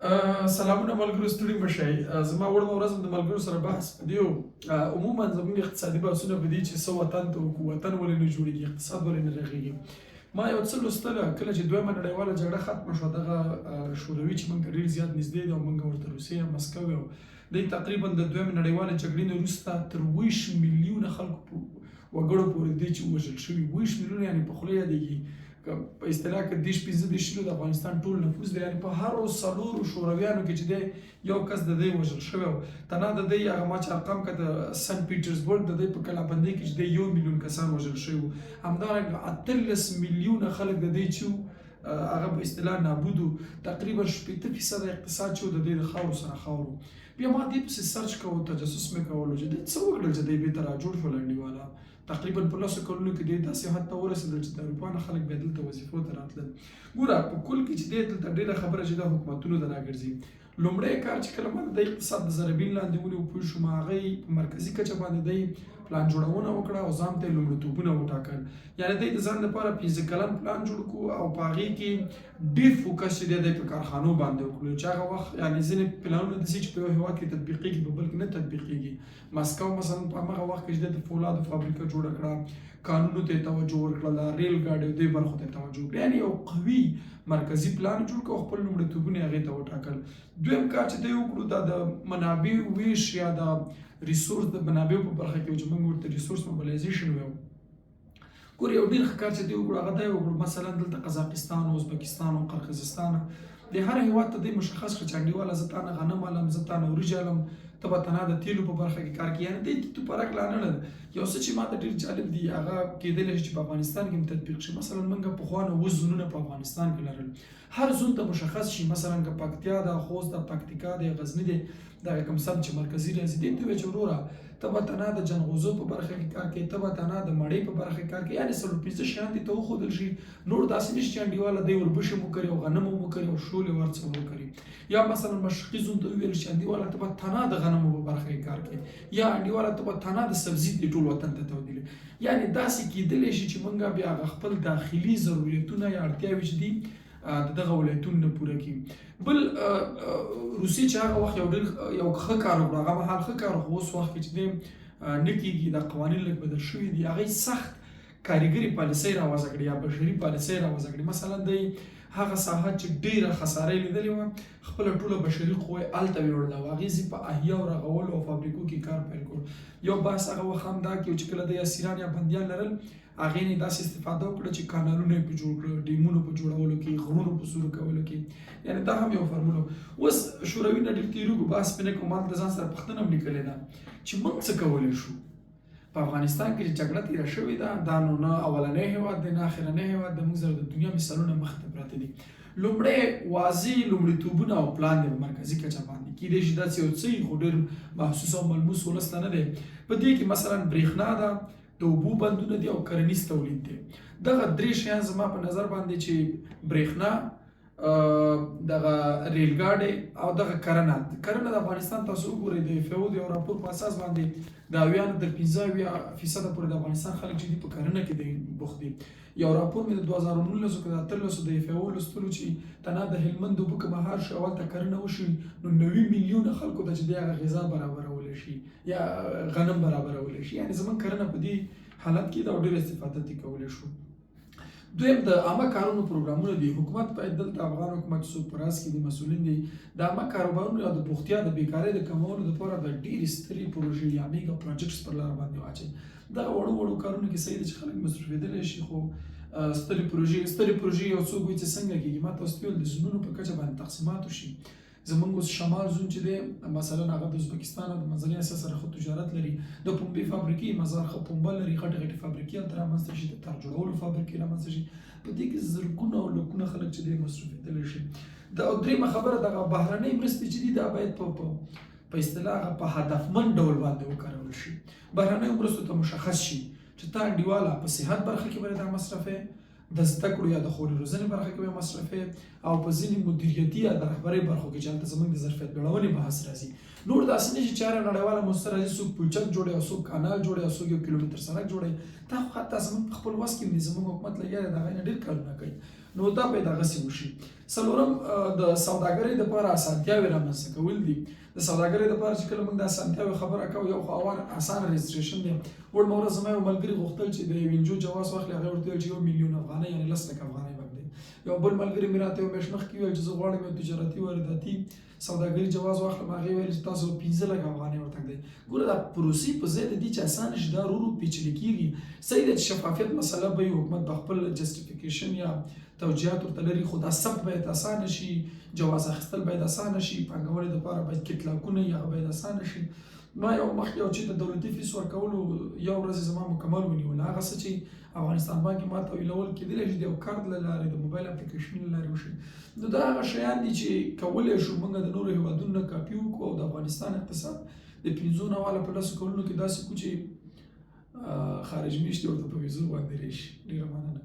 سلامونه ملګرو ستړي مشئ زما وړمه ورځ د ملګرو سره بحث په دې و عموما زموږ اقتصادي بحثونه په دې چې څه وطن ته وکړو وطن ولې نه جوړېږي اقتصاد ولې نه رغېږي ما یو څه لوستله کله چې دویمه نړیواله جګړه ختمه شوه دغه شوروي چې موږ ډېر زیات نږدې دی او موږ ورته روسیه مسکو یو دی تقریبا د دویمې نړیوالې جګړې نه وروسته تر 20 میلیونه خلکو وګړو پورې دی چې ووژل شوي 20 میلیونه یعنې په خوله یادېږي په اصطلاح کې 15 د افغانستان ټول نفوس دی یعنې په هرو څلورو شورویانو کې چې دی یو کس د دی وژل شوی و تنها د دی هغه ما چې ارقام که د سنت پیټرزبورګ د دی په کلابندۍ کې چې دی 1 میلیون کسان وژل شوي وو همدارنګه 18 میلیونه خلک د دی چې هغه په اصطلاح نابود وو تقریبا 80% اقتصاد چې د دی د خاورو سره خاورو بیا ما دې پسې سرچ کوو تجسس مې کولو چې دی څه وکړل چې دی بېرته راجوړ شول انډیواله تقریبا په لسو کلونو کې دی داسې حد ته ورسېدل چې د اروپا نه خلک بیا دلته وظیفو ته راتلل ګوره په کل کې چې دی دلته ډېره خبره چې دا حکومتونو ته راګرځي لومړی کار چې کله ما د اقتصاد د ضربین لاندې ونیو پوه شوم هغه په مرکزي کچه باندې دی پلان جوړونه وکړه او ځان ته یې لومړیتوبونه وټاکل یعنې دی د ځان لپاره 15 کلن پلان جوړ کړو او په هغې کې ډېر فوکس چې دی په کارخانو باندې وکړو چې هغه وخت یعنې ځینې پلانونه داسې چې په یو هېواد کې تطبیقېږي په بل کې نه تطبیقېږي مسکو مثلا په همغه وخت کې چې دی د فولادو فابریکه جوړه کړه قانونو ته توجه ورکړله ریل ګاډیو دې برخو ته توجه وکړه یعنې یو قوي مرکزي پلان جوړ کړو خپل لومړیتوبونه یې هغې ته وټاکل دویم کار چې دی وکړو دا د منابعو ویش یا د ریسورس د منابعو په برخه کې چې موږ ورته ریسورس موبلایزیشن وایو ګور یو ډېر ښه کار چې دی وکړو هغه دا یې وکړو مثلا دلته قزاقستان او ازبکستان او قرقیزستان د هر هېواد ته دی مشخص کړه چې انډیواله زه تا نه غنم الم زه تا نه وریجې الم ته به تنها د تیلو په برخه کې کار کوي یعنې دی تو پرک لا نه لري یو څه چې ما ته ډېر جالب دي هغه کېدلی شي چې په افغانستان کې هم تطبیق شي مثلا موږ پخوا نه 20 زونونه په افغانستان کې لرل هر زون ته مشخص شي مثلا که پکتیا ده خوست ده پکتیکا ده غزني ده دغه کوم سم چې مرکزي ریاضي دی ته وایي چې وروره ته به تنها د جنغوزو په برخه کې کار کوي ته به تنها د مړۍ په برخه کې کار کوي یعنې څلور پنځه شیان دي ته وښودل شي نور داسې نشي چې انډیواله دی وربشې مو کري او غنم مو کري او شولې ورڅه مو کري یا مثلا مشرقي زون ته وویل شي انډیواله ته به تنها د غنمو په برخه کې کار کوي یا انډیواله ته به تنها د سبزي د ټول وطن ته تودلی یعنې داسې کېدلی شي چې موږ بیا هغه خپل داخلي ضرورتونه یا اړتیاوې چې دي دغه ولایتونو نه پوره کړي بل روسیې چې هغه وخت یو ښه کار وکړو هغه مهال ښه کار خو اوس وخت کې چې دی نه کېږي دا قوانین لږ بدل شوي دي هغې سخت کاریګري پالیسۍ راوضع کړي یا بشري پالیسۍ راوضع کړي مثلا دی هغه ساحه چې ډېره خساره یې لیدلې وه خپله ټوله بشري قوه یې هلته ویوړله او هغې ځي په احیاو رغولو او فابریکو کې کار پیل کړو یو بحث هغه وخت هم دا کې چې کله د اسیران یا بندیان لرل هغې نه داسې استفاده وکړه چې کانالونه یې په جوړ کړه ډیمونو په جوړولو کې غرونو په سورو کولو کې یعنې دا هم یو فارموله اوس شوروي نه ډېر تېرېږو بحث پرې نه کوم ما د ځان سره پوښتنه هم لیکلې ده چې موږ څه کولی شو په افغانستان کې چې جګړه تېره شوې ده دا نو نه اولنی هېواد دی نه اخرنی هېواد دی موږ سره د دنیا مثالونه مخې ته پراته دي لومړی واضح لومړیتوبونه او پلان دی په مرکزي کچه باندې کیدای شي داسې یو څه خو ډېر محسوس او ملموس ولس ته نه دی په دې کې مثلا برېښنا ده د اوبو بندونه دي او کرنیز تولید دی دغه درې شیان زما په نظر باندې چې برېښنا دغه ریل ګاډی او دغه کرنه د افغانستان تاسو وګورئ د اف او د یو راپور په اساس باندې د 80 تر 15% پورې د افغانستان خلک چې دي په کرنه کې دی بوخت دي یو راپور مې د 2019 کې د 13 د اف او لوستلو چې تنها د هلمند اوبه که مهار شي اول ته کرنه وشي نو 90 میلیونه خلکو ته چې دی هغه غذا برابرولی شي یا غنم برابرولی شي یعنې زموږ کرنه په دې حالت کې دا ډېره استفاده ترې کولی شو دویم د عامه کارونو پروګرامونه دي حکومت باید دلته افغان حکومت څوک په راس کې دي مسؤلین دي د عامه کاروبارونو یا د بوختیا د بیکارۍ د کمولو دپاره د ډېرې سترې پروژې یا میګا پروجیکټس پر لاره باندې واچوي دغه وړو کارونو کې صحیح ده چې خلک مصرفېدلی شي خو سترې پروژې یو څوک وایي چې څنګه کېږي ما تاسو ته ویل د زونونو په کچه باندې تقسیمات وشي زمونږ اوس شمال زون چې دی مثلا هغه د ازبکستان او د منځنۍ اسیا سره ښه تجارت لري د پنبې فابریکې مزار ښه پنبه لري غټې فابریکې هلته رامنځته شي د تار جوړولو فابریکې رامنځته شي په دې کې زرګونه او لکونه خلک چې دی مصرفېدلی شي د درېیمه خبره دغه بهرنۍ مرستې چې دي دا باید په اصطلاح په هدفمند ډول باندې وکارول شي بهرنیو مرستو ته مشخص شي چې تا انډیواله په صحت برخه کې باید دا مصرفې د زده کړو یا د خوري روزنې برخه کې به مصرفې او په ځینې مدیریتي یا د رهبرۍ برخو کې چې هلته زموږ د ظرفیت لوړونې بحث راځي نور داسې نه چې چاره نړیواله موسسه راځي څوک پلچک جوړوي او څوک کانال جوړوي او څوک 1 کیلومتر سړک جوړوي دا خو حتی زموږ په خپل وس کې نه دي زموږ حکومت لګیا دی د هغې نه ډېر کارونه کوي نو دا به دغسې وشي. څلورم د سوداګرۍ دپاره اسانتیاوې رامنځته کول دي. د سوداګرۍ دپاره چې کله موږ د اسانتیاوې خبره کوو یو خو اسانه رجسټریشن دی. وړمه ورځ زما یو ملګري غوښتل چې د یو انجو جواز واخلي، هغې ورته ویل چې 1,000,000 افغانۍ یعنې 10 افغانۍ بږدي. یو بل ملګري مې راته یو میاشت مخکې وویل چې زه غواړم یو تجارتي وارداتي سوداګري جواز واخلم، هغې ویل چې تاسو 15 افغانۍ ورته ږدئ. ګوره دا پروسې په ځای د دې چې اسانه شي دا ورو پیچلې کېږي. صحیح ده چې شفافیت مسله به وي، حکومت به خپل جسټیفیکیشن یا توجیهات ورته لري، خو دا ثبت باید اسانه شي، جواز اخیستل باید اسانه شي، پانګونې دپاره باید کټلاکونه یې هغه باید اسانه شي. ما یو مخکې یو چې د دولتي فیس ورکولو یو ورځ زما مکمل ونیول، هغه څه چې افغانستان بانک یې ما ته ویلول کېدلی شي د یو کارت له لارې د موبایل اپلیکیشن له لارې وشي. نو دا هغه شیان دي چې کولی شو موږ د نورو هېوادونو نه کاپي وکړو او د افغانستان اقتصاد د 15 واله په 10 کلونو کې داسې کړو چې خارج میشتې ورته په ویزو باندې راشي. ډېره مننه.